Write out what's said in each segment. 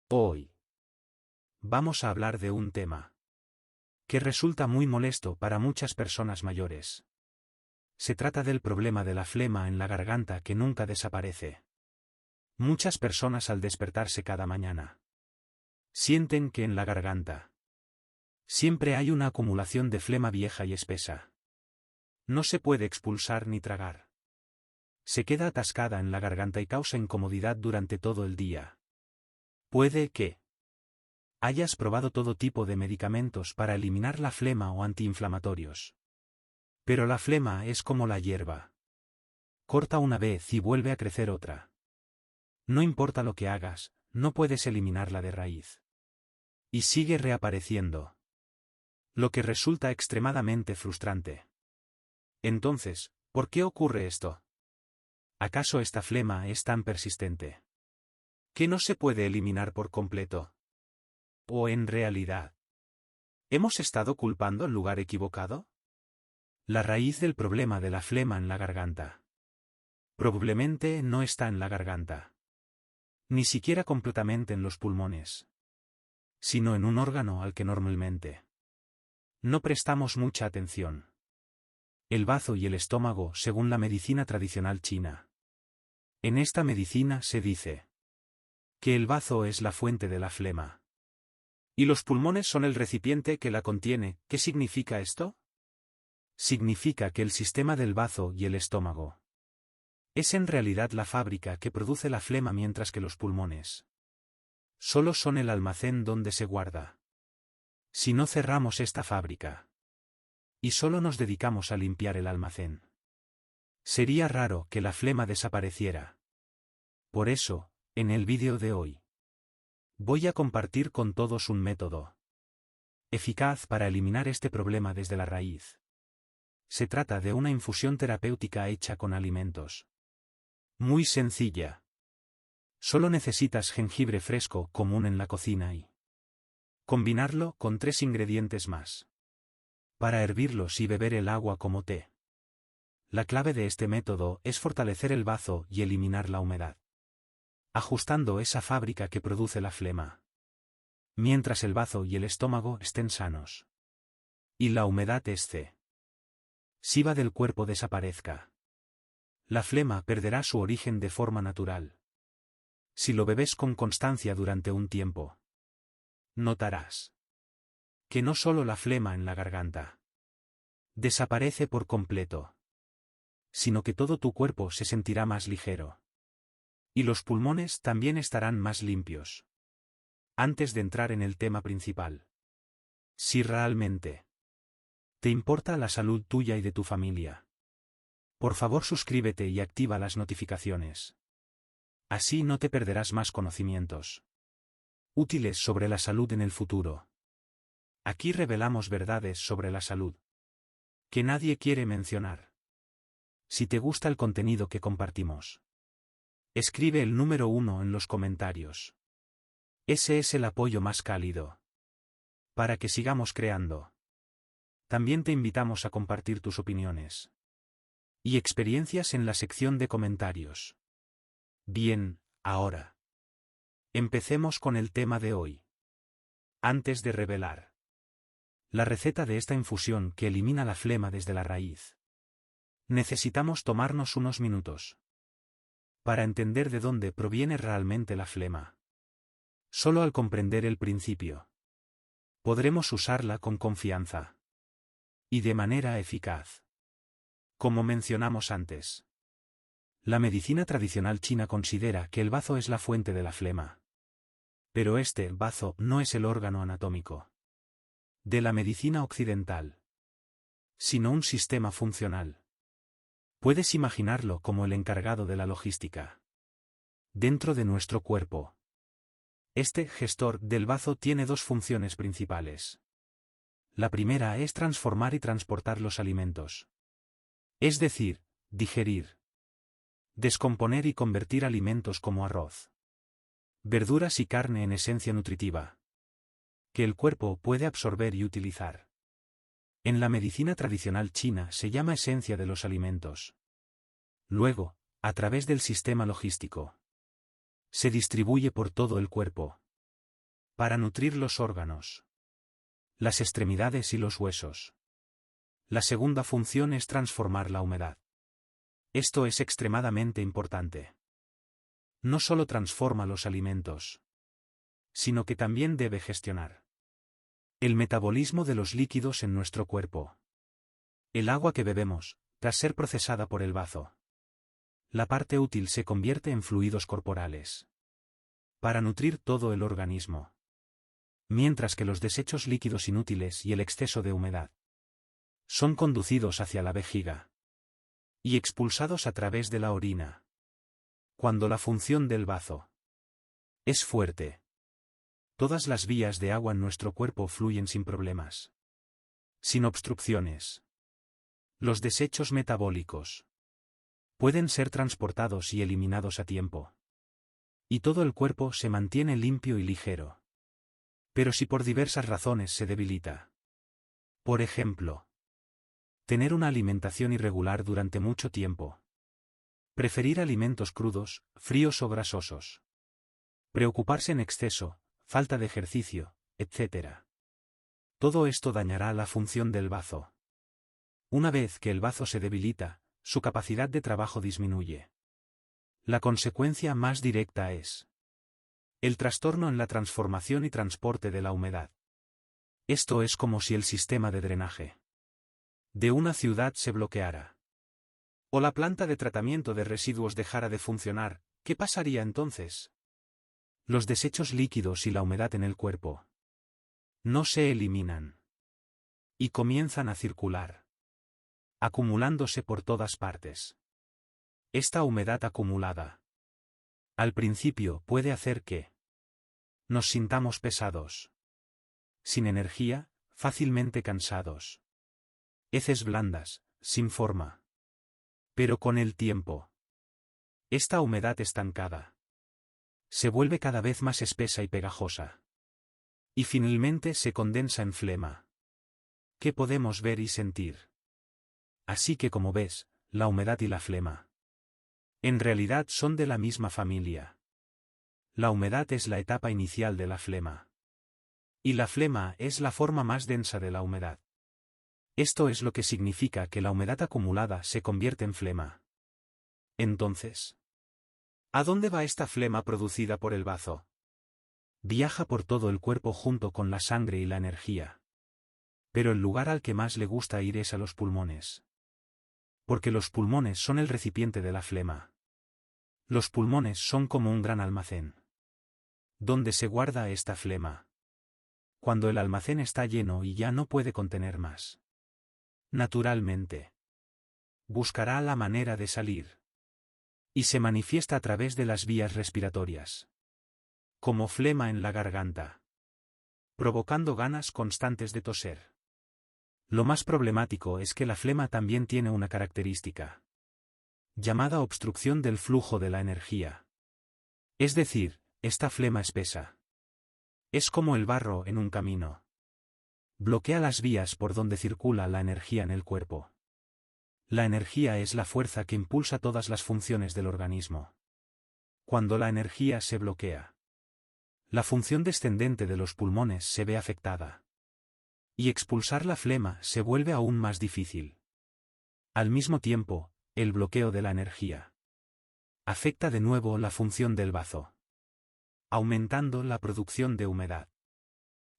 Hoy vamos a hablar de un tema que resulta muy molesto para muchas personas mayores. Se trata del problema de la flema en la garganta que nunca desaparece. Muchas personas al despertarse cada mañana sienten que en la garganta siempre hay una acumulación de flema vieja y espesa. No se puede expulsar ni tragar. Se queda atascada en la garganta y causa incomodidad durante todo el día. Puede que hayas probado todo tipo de medicamentos para eliminar la flema o antiinflamatorios. Pero la flema es como la hierba. Corta una vez y vuelve a crecer otra. No importa lo que hagas, no puedes eliminarla de raíz. Y sigue reapareciendo. Lo que resulta extremadamente frustrante. Entonces, ¿por qué ocurre esto? ¿Acaso esta flema es tan persistente que no se puede eliminar por completo? ¿O en realidad hemos estado culpando al lugar equivocado? La raíz del problema de la flema en la garganta probablemente no está en la garganta, ni siquiera completamente en los pulmones, sino en un órgano al que normalmente no prestamos mucha atención: el bazo y el estómago, según la medicina tradicional china. En esta medicina se dice que el bazo es la fuente de la flema y los pulmones son el recipiente que la contiene. ¿Qué significa esto? Significa que el sistema del bazo y el estómago es en realidad la fábrica que produce la flema, mientras que los pulmones solo son el almacén donde se guarda. Si no cerramos esta fábrica y solo nos dedicamos a limpiar el almacén, sería raro que la flema desapareciera. Por eso, en el vídeo de hoy, voy a compartir con todos un método eficaz para eliminar este problema desde la raíz. Se trata de una infusión terapéutica hecha con alimentos. Muy sencilla. Solo necesitas jengibre fresco común en la cocina y combinarlo con 3 ingredientes más para hervirlos y beber el agua como té. La clave de este método es fortalecer el bazo y eliminar la humedad, ajustando esa fábrica que produce la flema, mientras el bazo y el estómago estén sanos y la humedad excesiva del cuerpo desaparezca. La flema perderá su origen de forma natural. Si lo bebes con constancia durante un tiempo, notarás que no solo la flema en la garganta desaparece por completo, sino que todo tu cuerpo se sentirá más ligero. Y los pulmones también estarán más limpios. Antes de entrar en el tema principal, si realmente te importa la salud tuya y de tu familia, por favor suscríbete y activa las notificaciones. Así no te perderás más conocimientos útiles sobre la salud en el futuro. Aquí revelamos verdades sobre la salud que nadie quiere mencionar. Si te gusta el contenido que compartimos, escribe el número 1 en los comentarios. Ese es el apoyo más cálido para que sigamos creando. También te invitamos a compartir tus opiniones y experiencias en la sección de comentarios. Bien, ahora empecemos con el tema de hoy. Antes de revelar la receta de esta infusión que elimina la flema desde la raíz, necesitamos tomarnos unos minutos para entender de dónde proviene realmente la flema. Solo al comprender el principio, podremos usarla con confianza y de manera eficaz. Como mencionamos antes, la medicina tradicional china considera que el bazo es la fuente de la flema. Pero este bazo no es el órgano anatómico de la medicina occidental, sino un sistema funcional. Puedes imaginarlo como el encargado de la logística dentro de nuestro cuerpo. Este gestor del bazo tiene 2 funciones principales. La primera es transformar y transportar los alimentos. Es decir, digerir, descomponer y convertir alimentos como arroz, verduras y carne en esencia nutritiva que el cuerpo puede absorber y utilizar. En la medicina tradicional china se llama esencia de los alimentos. Luego, a través del sistema logístico, se distribuye por todo el cuerpo, Para nutrir los órganos, las extremidades y los huesos. La segunda función es transformar la humedad. Esto es extremadamente importante. No solo transforma los alimentos, sino que también debe gestionar el metabolismo de los líquidos en nuestro cuerpo. El agua que bebemos, tras ser procesada por el bazo. La parte útil se convierte en fluidos corporales para nutrir todo el organismo. Mientras que los desechos líquidos inútiles y el exceso de humedad son conducidos hacia la vejiga y expulsados a través de la orina. Cuando la función del bazo es fuerte, todas las vías de agua en nuestro cuerpo fluyen sin problemas, sin obstrucciones. Los desechos metabólicos pueden ser transportados y eliminados a tiempo, y todo el cuerpo se mantiene limpio y ligero. Pero si por diversas razones se debilita, por ejemplo, tener una alimentación irregular durante mucho tiempo, preferir alimentos crudos, fríos o grasosos, preocuparse en exceso, falta de ejercicio, etc. Todo esto dañará la función del bazo. Una vez que el bazo se debilita, su capacidad de trabajo disminuye. La consecuencia más directa es el trastorno en la transformación y transporte de la humedad. Esto es como si el sistema de drenaje de una ciudad se bloqueara. O la planta de tratamiento de residuos dejara de funcionar, ¿qué pasaría entonces? Los desechos líquidos y la humedad en el cuerpo no se eliminan y comienzan a circular, acumulándose por todas partes. Esta humedad acumulada, al principio, puede hacer que nos sintamos pesados, sin energía, fácilmente cansados, heces blandas, sin forma. Pero con el tiempo, esta humedad estancada se vuelve cada vez más espesa y pegajosa. Y finalmente se condensa en flema, que podemos ver y sentir. Así que, como ves, la humedad y la flema en realidad son de la misma familia. La humedad es la etapa inicial de la flema. Y la flema es la forma más densa de la humedad. Esto es lo que significa que la humedad acumulada se convierte en flema. Entonces, ¿a dónde va esta flema producida por el bazo? Viaja por todo el cuerpo junto con la sangre y la energía. Pero el lugar al que más le gusta ir es a los pulmones. Porque los pulmones son el recipiente de la flema. Los pulmones son como un gran almacén, donde se guarda esta flema. Cuando el almacén está lleno y ya no puede contener más, naturalmente, buscará la manera de salir. Y se manifiesta a través de las vías respiratorias, como flema en la garganta, provocando ganas constantes de toser. Lo más problemático es que la flema también tiene una característica llamada obstrucción del flujo de la energía. Es decir, esta flema espesa es como el barro en un camino. Bloquea las vías por donde circula la energía en el cuerpo. La energía es la fuerza que impulsa todas las funciones del organismo. Cuando la energía se bloquea, la función descendente de los pulmones se ve afectada. Y expulsar la flema se vuelve aún más difícil. Al mismo tiempo, el bloqueo de la energía afecta de nuevo la función del bazo, aumentando la producción de humedad.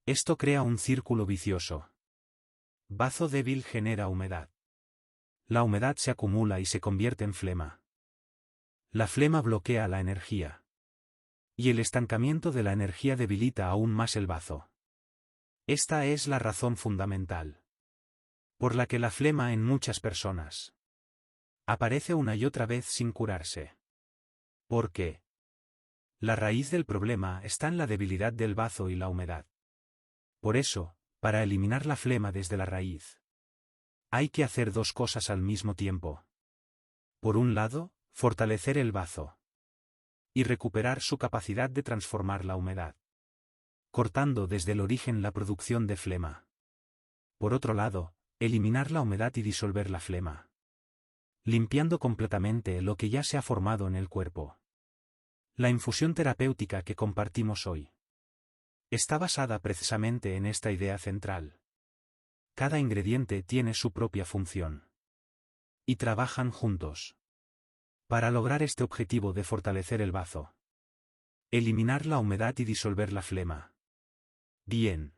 Esto crea un círculo vicioso. Bazo débil genera humedad. La humedad se acumula y se convierte en flema. La flema bloquea la energía. Y el estancamiento de la energía debilita aún más el bazo. Esta es la razón fundamental por la que la flema en muchas personas aparece una y otra vez sin curarse. ¿Por qué? La raíz del problema está en la debilidad del bazo y la humedad. Por eso, para eliminar la flema desde la raíz, hay que hacer dos cosas al mismo tiempo. Por un lado, fortalecer el bazo y recuperar su capacidad de transformar la humedad, cortando desde el origen la producción de flema. Por otro lado, eliminar la humedad y disolver la flema, limpiando completamente lo que ya se ha formado en el cuerpo. La infusión terapéutica que compartimos hoy Está basada precisamente en esta idea central. Cada ingrediente tiene su propia función. Y trabajan juntos. Para lograr este objetivo de fortalecer el bazo. Eliminar la humedad y disolver la flema. Bien.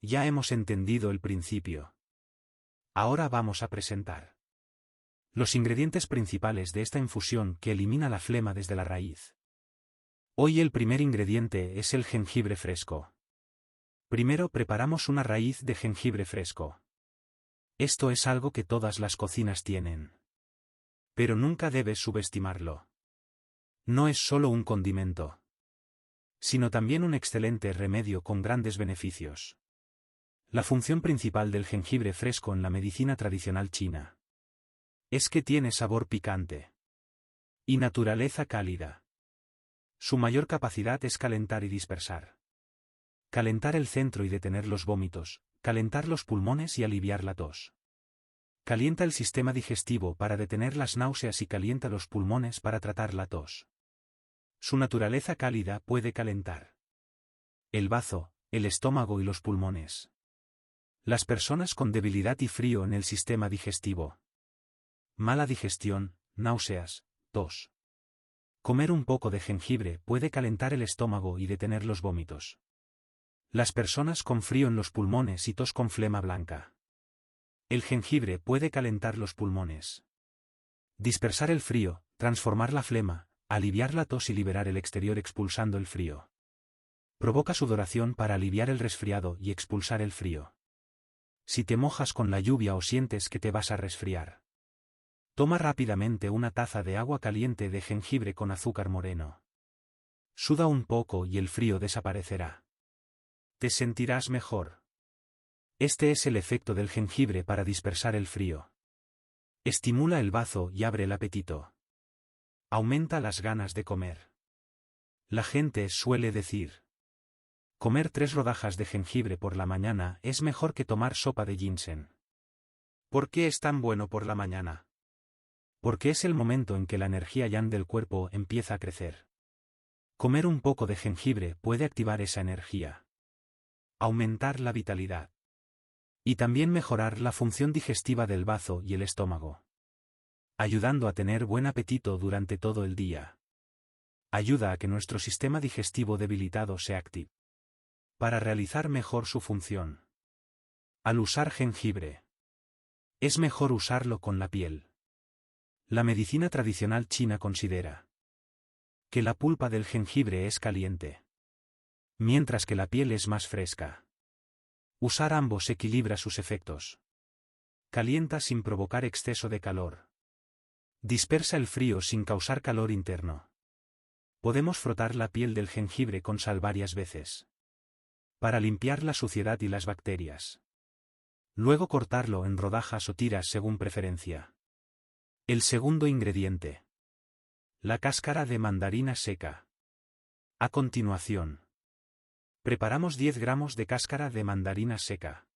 Ya hemos entendido el principio. Ahora vamos a presentar los ingredientes principales de esta infusión que elimina la flema desde la raíz. Hoy el primer ingrediente es el jengibre fresco. Primero preparamos una raíz de jengibre fresco. Esto es algo que todas las cocinas tienen. Pero nunca debes subestimarlo. No es solo un condimento, sino también un excelente remedio con grandes beneficios. La función principal del jengibre fresco en la medicina tradicional china es que tiene sabor picante y naturaleza cálida. Su mayor capacidad es calentar y dispersar. Calentar el centro y detener los vómitos, calentar los pulmones y aliviar la tos. Calienta el sistema digestivo para detener las náuseas y calienta los pulmones para tratar la tos. Su naturaleza cálida puede calentar el bazo, el estómago y los pulmones. Las personas con debilidad y frío en el sistema digestivo. Mala digestión, náuseas, tos. Comer un poco de jengibre puede calentar el estómago y detener los vómitos. Las personas con frío en los pulmones y tos con flema blanca. El jengibre puede calentar los pulmones. Dispersar el frío, transformar la flema, aliviar la tos y liberar el exterior expulsando el frío. Provoca sudoración para aliviar el resfriado y expulsar el frío. Si te mojas con la lluvia o sientes que te vas a resfriar, toma rápidamente una taza de agua caliente de jengibre con azúcar moreno. Suda un poco y el frío desaparecerá. Te sentirás mejor. Este es el efecto del jengibre para dispersar el frío. Estimula el bazo y abre el apetito. Aumenta las ganas de comer. La gente suele decir: comer 3 rodajas de jengibre por la mañana es mejor que tomar sopa de ginseng. ¿Por qué es tan bueno por la mañana? Porque es el momento en que la energía yang del cuerpo empieza a crecer. Comer un poco de jengibre puede activar esa energía. Aumentar la vitalidad. Y también mejorar la función digestiva del bazo y el estómago. Ayudando a tener buen apetito durante todo el día. Ayuda a que nuestro sistema digestivo debilitado se active. Para realizar mejor su función. Al usar jengibre, es mejor usarlo con la piel. La medicina tradicional china considera que la pulpa del jengibre es caliente, mientras que la piel es más fresca. Usar ambos equilibra sus efectos. Calienta sin provocar exceso de calor. Dispersa el frío sin causar calor interno. Podemos frotar la piel del jengibre con sal varias veces, para limpiar la suciedad y las bacterias. Luego cortarlo en rodajas o tiras según preferencia. El segundo ingrediente. La cáscara de mandarina seca. A continuación, preparamos 10 gramos de cáscara de mandarina seca.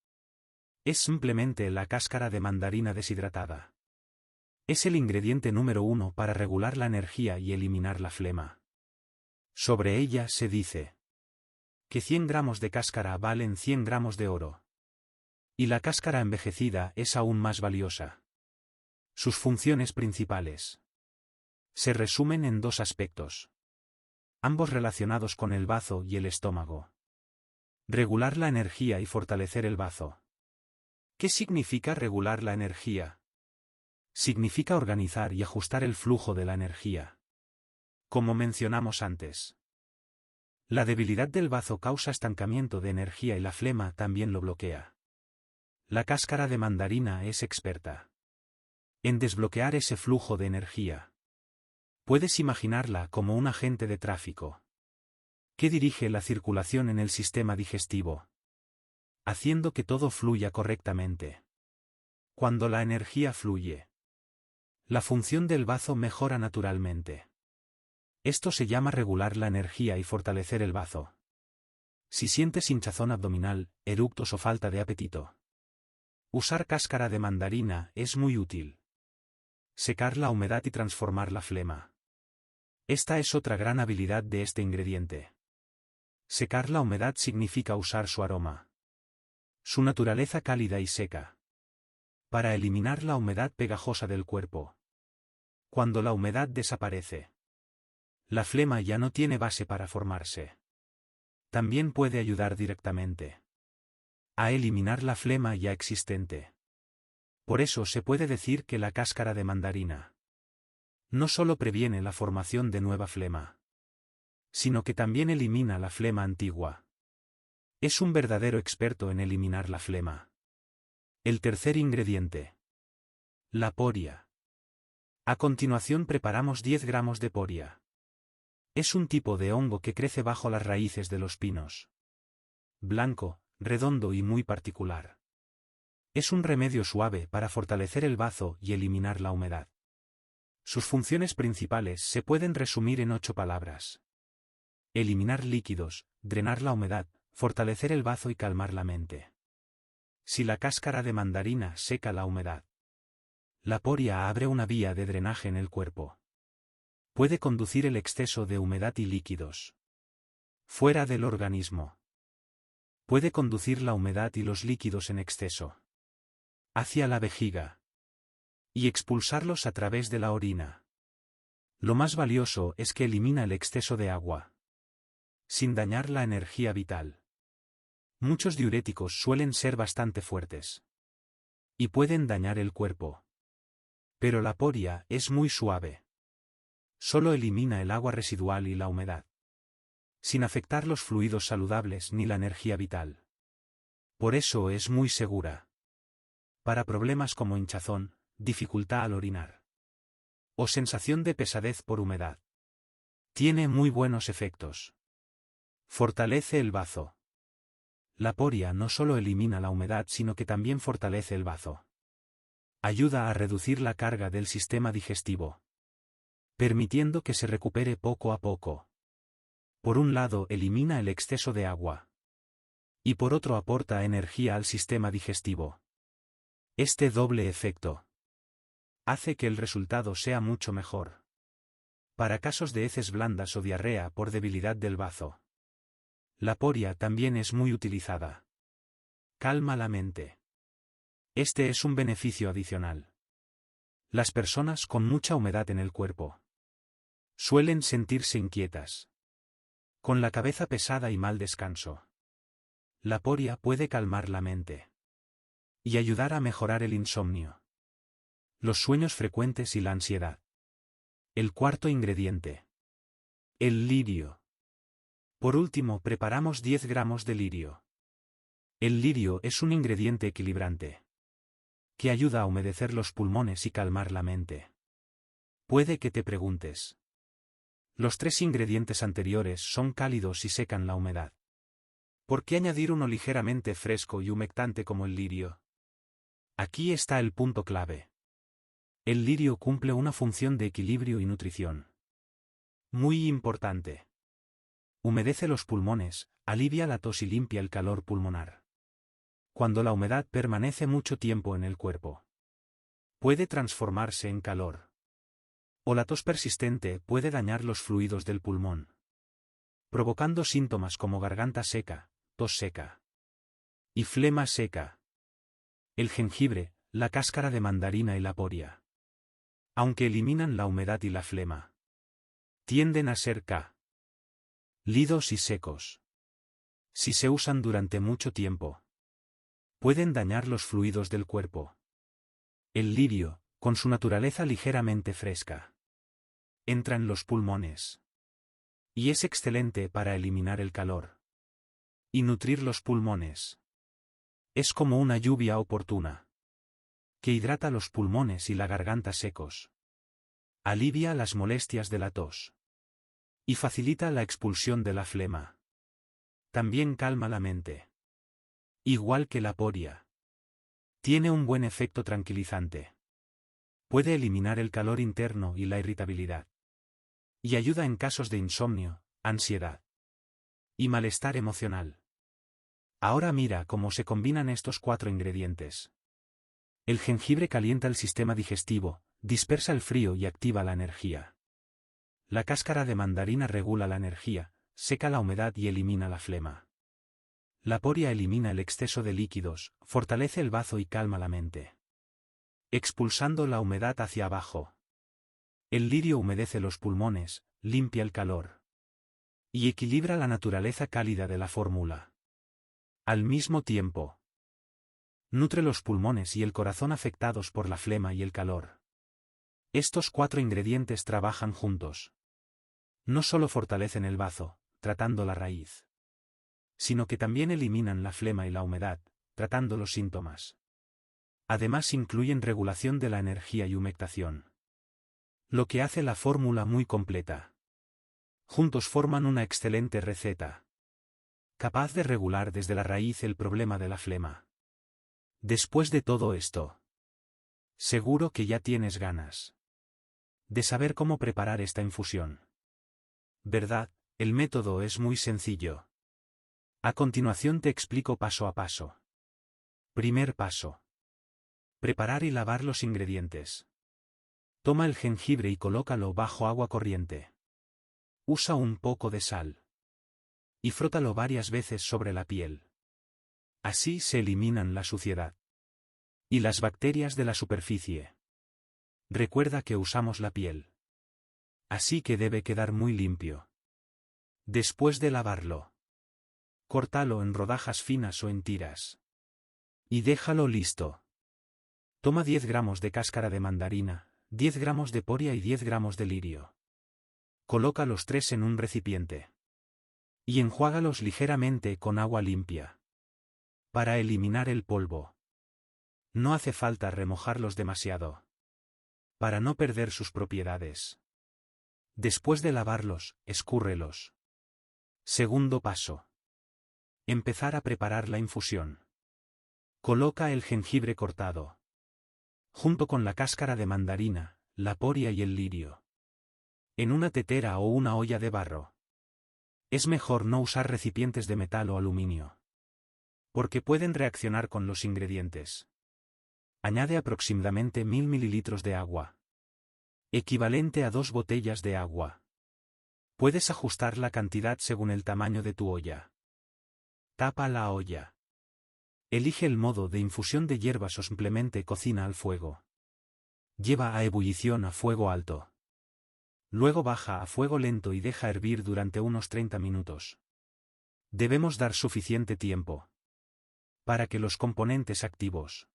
Es simplemente la cáscara de mandarina deshidratada. Es el ingrediente número 1 para regular la energía y eliminar la flema. Sobre ella se dice que 100 gramos de cáscara valen 100 gramos de oro. Y la cáscara envejecida es aún más valiosa. Sus funciones principales se resumen en 2 aspectos, ambos relacionados con el bazo y el estómago. Regular la energía y fortalecer el bazo. ¿Qué significa regular la energía? Significa organizar y ajustar el flujo de la energía. Como mencionamos antes, la debilidad del bazo causa estancamiento de energía y la flema también lo bloquea. La cáscara de mandarina es experta en desbloquear ese flujo de energía. Puedes imaginarla como un agente de tráfico que dirige la circulación en el sistema digestivo, haciendo que todo fluya correctamente. Cuando la energía fluye, la función del bazo mejora naturalmente. Esto se llama regular la energía y fortalecer el bazo. Si sientes hinchazón abdominal, eructos o falta de apetito, usar cáscara de mandarina es muy útil. Secar la humedad y transformar la flema. Esta es otra gran habilidad de este ingrediente. Secar la humedad significa usar su aroma. Su naturaleza cálida y seca. Para eliminar la humedad pegajosa del cuerpo. Cuando la humedad desaparece, la flema ya no tiene base para formarse. También puede ayudar directamente a eliminar la flema ya existente. Por eso se puede decir que la cáscara de mandarina no solo previene la formación de nueva flema, sino que también elimina la flema antigua. Es un verdadero experto en eliminar la flema. El tercer ingrediente. La poria. A continuación preparamos 10 gramos de poria. Es un tipo de hongo que crece bajo las raíces de los pinos. Blanco, redondo y muy particular. Es un remedio suave para fortalecer el bazo y eliminar la humedad. Sus funciones principales se pueden resumir en 8 palabras. Eliminar líquidos, drenar la humedad, fortalecer el bazo y calmar la mente. Si la cáscara de mandarina seca la humedad, la poria abre una vía de drenaje en el cuerpo. Puede conducir el exceso de humedad y líquidos fuera del organismo. Puede conducir la humedad y los líquidos en exceso hacia la vejiga y expulsarlos a través de la orina. Lo más valioso es que elimina el exceso de agua sin dañar la energía vital. Muchos diuréticos suelen ser bastante fuertes y pueden dañar el cuerpo. Pero la poria es muy suave. Solo elimina el agua residual y la humedad, sin afectar los fluidos saludables ni la energía vital. Por eso es muy segura. Para problemas como hinchazón, dificultad al orinar o sensación de pesadez por humedad. Tiene muy buenos efectos. Fortalece el bazo. La poria no solo elimina la humedad sino que también fortalece el bazo. Ayuda a reducir la carga del sistema digestivo, permitiendo que se recupere poco a poco. Por un lado elimina el exceso de agua. Y por otro aporta energía al sistema digestivo. Este doble efecto hace que el resultado sea mucho mejor. Para casos de heces blandas o diarrea por debilidad del bazo, la poria también es muy utilizada. Calma la mente. Este es un beneficio adicional. Las personas con mucha humedad en el cuerpo suelen sentirse inquietas, con la cabeza pesada y mal descanso. La poria puede calmar la mente y ayudar a mejorar el insomnio, los sueños frecuentes y la ansiedad. El cuarto ingrediente. El lirio. Por último, preparamos 10 gramos de lirio. El lirio es un ingrediente equilibrante que ayuda a humedecer los pulmones y calmar la mente. Puede que te preguntes: los 3 ingredientes anteriores son cálidos y secan la humedad. ¿Por qué añadir uno ligeramente fresco y humectante como el lirio? Aquí está el punto clave. El lirio cumple una función de equilibrio y nutrición muy importante. Humedece los pulmones, alivia la tos y limpia el calor pulmonar. Cuando la humedad permanece mucho tiempo en el cuerpo, puede transformarse en calor. O la tos persistente puede dañar los fluidos del pulmón, provocando síntomas como garganta seca, tos seca y flema seca. El jengibre, la cáscara de mandarina y la poria, aunque eliminan la humedad y la flema, tienden a ser cálidos y secos. Si se usan durante mucho tiempo, pueden dañar los fluidos del cuerpo. El lirio, con su naturaleza ligeramente fresca, entra en los pulmones y es excelente para eliminar el calor y nutrir los pulmones. Es como una lluvia oportuna que hidrata los pulmones y la garganta secos. Alivia las molestias de la tos y facilita la expulsión de la flema. También calma la mente. Igual que la poria. Tiene un buen efecto tranquilizante. Puede eliminar el calor interno y la irritabilidad. Y ayuda en casos de insomnio, ansiedad y malestar emocional. Ahora mira cómo se combinan estos 4 ingredientes. El jengibre calienta el sistema digestivo, dispersa el frío y activa la energía. La cáscara de mandarina regula la energía, seca la humedad y elimina la flema. La poria elimina el exceso de líquidos, fortalece el bazo y calma la mente, expulsando la humedad hacia abajo. El lirio humedece los pulmones, limpia el calor y equilibra la naturaleza cálida de la fórmula. Al mismo tiempo, nutre los pulmones y el corazón afectados por la flema y el calor. Estos 4 ingredientes trabajan juntos. No solo fortalecen el bazo, tratando la raíz, sino que también eliminan la flema y la humedad, tratando los síntomas. Además incluyen regulación de la energía y humectación, lo que hace la fórmula muy completa. Juntos forman una excelente receta, capaz de regular desde la raíz el problema de la flema. Después de todo esto, seguro que ya tienes ganas de saber cómo preparar esta infusión, ¿verdad? El método es muy sencillo. A continuación te explico paso a paso. Primer paso: preparar y lavar los ingredientes. Toma el jengibre y colócalo bajo agua corriente. Usa un poco de sal y frótalo varias veces sobre la piel. Así se eliminan la suciedad y las bacterias de la superficie. Recuerda que usamos la piel, así que debe quedar muy limpio. Después de lavarlo, córtalo en rodajas finas o en tiras y déjalo listo. Toma 10 gramos de cáscara de mandarina, 10 gramos de poria y 10 gramos de lirio. Coloca los 3 en un recipiente y enjuágalos ligeramente con agua limpia para eliminar el polvo. No hace falta remojarlos demasiado para no perder sus propiedades. Después de lavarlos, escúrrelos. Segundo paso: empezar a preparar la infusión. Coloca el jengibre cortado junto con la cáscara de mandarina, la poria y el lirio en una tetera o una olla de barro. Es mejor no usar recipientes de metal o aluminio, porque pueden reaccionar con los ingredientes. Añade aproximadamente 1000 mililitros de agua, equivalente a 2 botellas de agua. Puedes ajustar la cantidad según el tamaño de tu olla. Tapa la olla. Elige el modo de infusión de hierbas o simplemente cocina al fuego. Lleva a ebullición a fuego alto. Luego baja a fuego lento y deja hervir durante unos 30 minutos. Debemos dar suficiente tiempo para que los componentes activos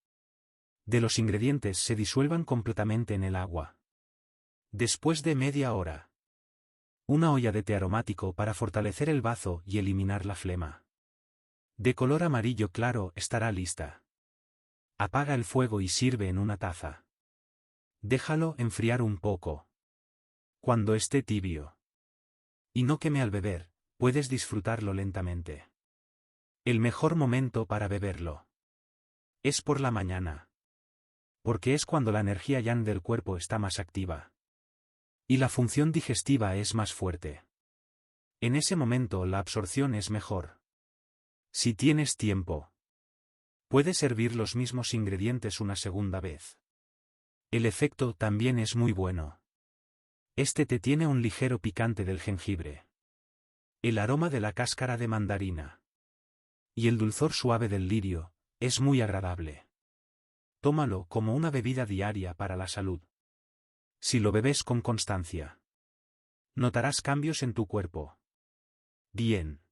de los ingredientes se disuelvan completamente en el agua. Después de media hora, una olla de té aromático para fortalecer el bazo y eliminar la flema, de color amarillo claro, estará lista. Apaga el fuego y sirve en una taza. Déjalo enfriar un poco. Cuando esté tibio y no queme al beber, puedes disfrutarlo lentamente. El mejor momento para beberlo es por la mañana, porque es cuando la energía yang del cuerpo está más activa y la función digestiva es más fuerte. En ese momento la absorción es mejor. Si tienes tiempo, puedes servir los mismos ingredientes una segunda vez. El efecto también es muy bueno. Este té tiene un ligero picante del jengibre, el aroma de la cáscara de mandarina y el dulzor suave del lirio. Es muy agradable. Tómalo como una bebida diaria para la salud. Si lo bebes con constancia, notarás cambios en tu cuerpo. Bien.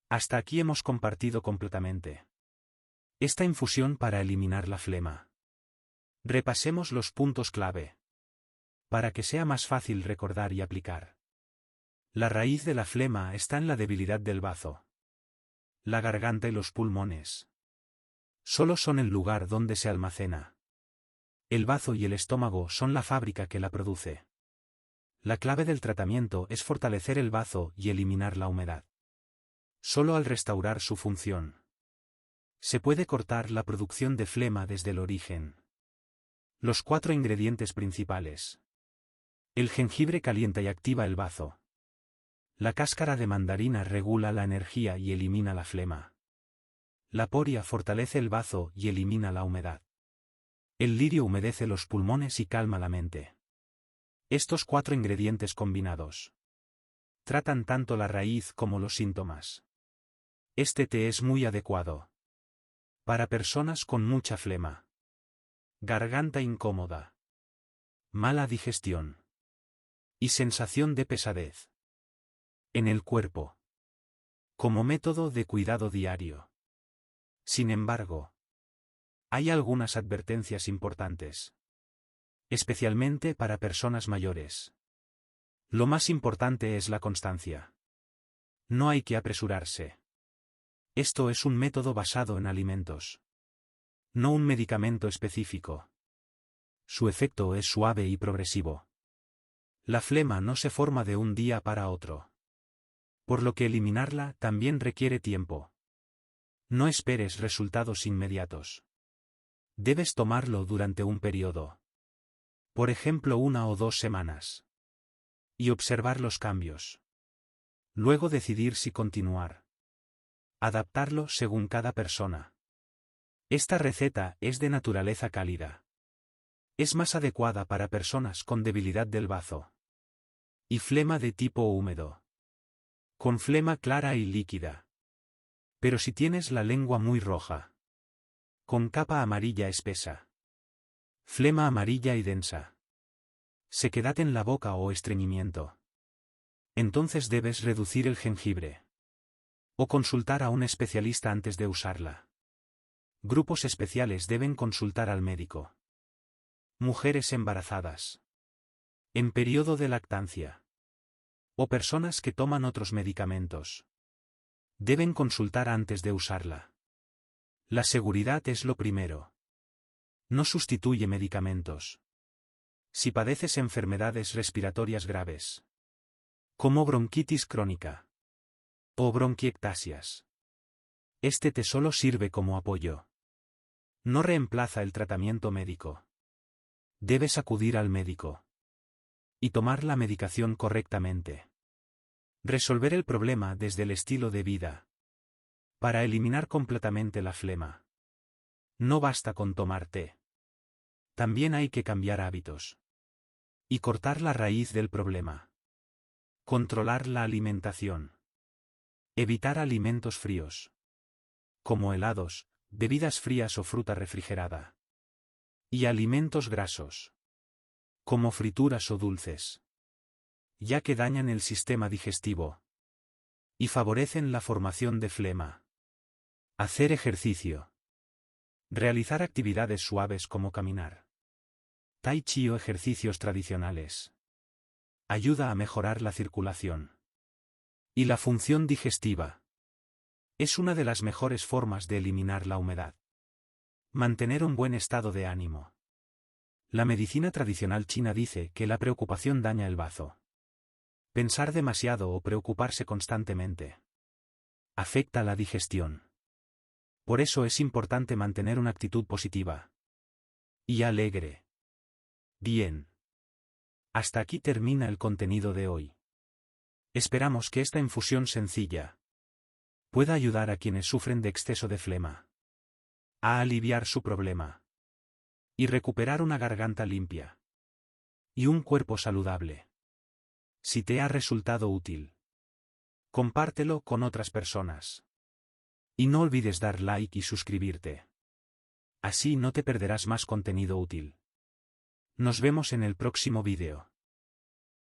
Hasta aquí hemos compartido completamente esta infusión para eliminar la flema. Repasemos los puntos clave para que sea más fácil recordar y aplicar. La raíz de la flema está en la debilidad del bazo. La garganta y los pulmones solo son el lugar donde se almacena. El bazo y el estómago son la fábrica que la produce. La clave del tratamiento es fortalecer el bazo y eliminar la humedad. Solo al restaurar su función se puede cortar la producción de flema desde el origen. Los 4 ingredientes principales. El jengibre calienta y activa el bazo. La cáscara de mandarina regula la energía y elimina la flema. La poria fortalece el bazo y elimina la humedad. El lirio humedece los pulmones y calma la mente. Estos 4 ingredientes combinados Tratan tanto la raíz como los síntomas. Este té es muy adecuado para personas con mucha flema, garganta incómoda, mala digestión y sensación de pesadez en el cuerpo, como método de cuidado diario. Sin embargo, hay algunas advertencias importantes, especialmente para personas mayores. Lo más importante es la constancia. No hay que apresurarse. Esto es un método basado en alimentos, no un medicamento específico. Su efecto es suave y progresivo. La flema no se forma de un día para otro, por lo que eliminarla también requiere tiempo. No esperes resultados inmediatos. Debes tomarlo durante un periodo, por ejemplo 1 o 2 semanas, y observar los cambios. Luego decidir si continuar. Adaptarlo según cada persona. Esta receta es de naturaleza cálida. Es más adecuada para personas con debilidad del bazo y flema de tipo húmedo, con flema clara y líquida. Pero si tienes la lengua muy roja, con capa amarilla espesa, flema amarilla y densa, sequedad en la boca o estreñimiento, entonces debes reducir el jengibre o consultar a un especialista antes de usarla. Grupos especiales deben consultar al médico. Mujeres embarazadas, en periodo de lactancia, o personas que toman otros medicamentos, deben consultar antes de usarla. La seguridad es lo primero. No sustituye medicamentos. Si padeces enfermedades respiratorias graves, como bronquitis crónica o bronquiectasias, este té solo sirve como apoyo. No reemplaza el tratamiento médico. Debes acudir al médico y tomar la medicación correctamente. Resolver el problema desde el estilo de vida. Para eliminar completamente la flema, no basta con tomar té. También hay que cambiar hábitos y cortar la raíz del problema. Controlar la alimentación. Evitar alimentos fríos, como helados, bebidas frías o fruta refrigerada. Y alimentos grasos, como frituras o dulces, ya que dañan el sistema digestivo y favorecen la formación de flema. Hacer ejercicio. Realizar actividades suaves como caminar, tai chi o ejercicios tradicionales. Ayuda a mejorar la circulación y la función digestiva. Es una de las mejores formas de eliminar la humedad. Mantener un buen estado de ánimo. La medicina tradicional china dice que la preocupación daña el bazo. Pensar demasiado o preocuparse constantemente afecta la digestión. Por eso es importante mantener una actitud positiva y alegre. Bien. Hasta aquí termina el contenido de hoy. Esperamos que esta infusión sencilla pueda ayudar a quienes sufren de exceso de flema a aliviar su problema y recuperar una garganta limpia y un cuerpo saludable. Si te ha resultado útil, compártelo con otras personas. Y no olvides dar like y suscribirte. Así no te perderás más contenido útil. Nos vemos en el próximo vídeo.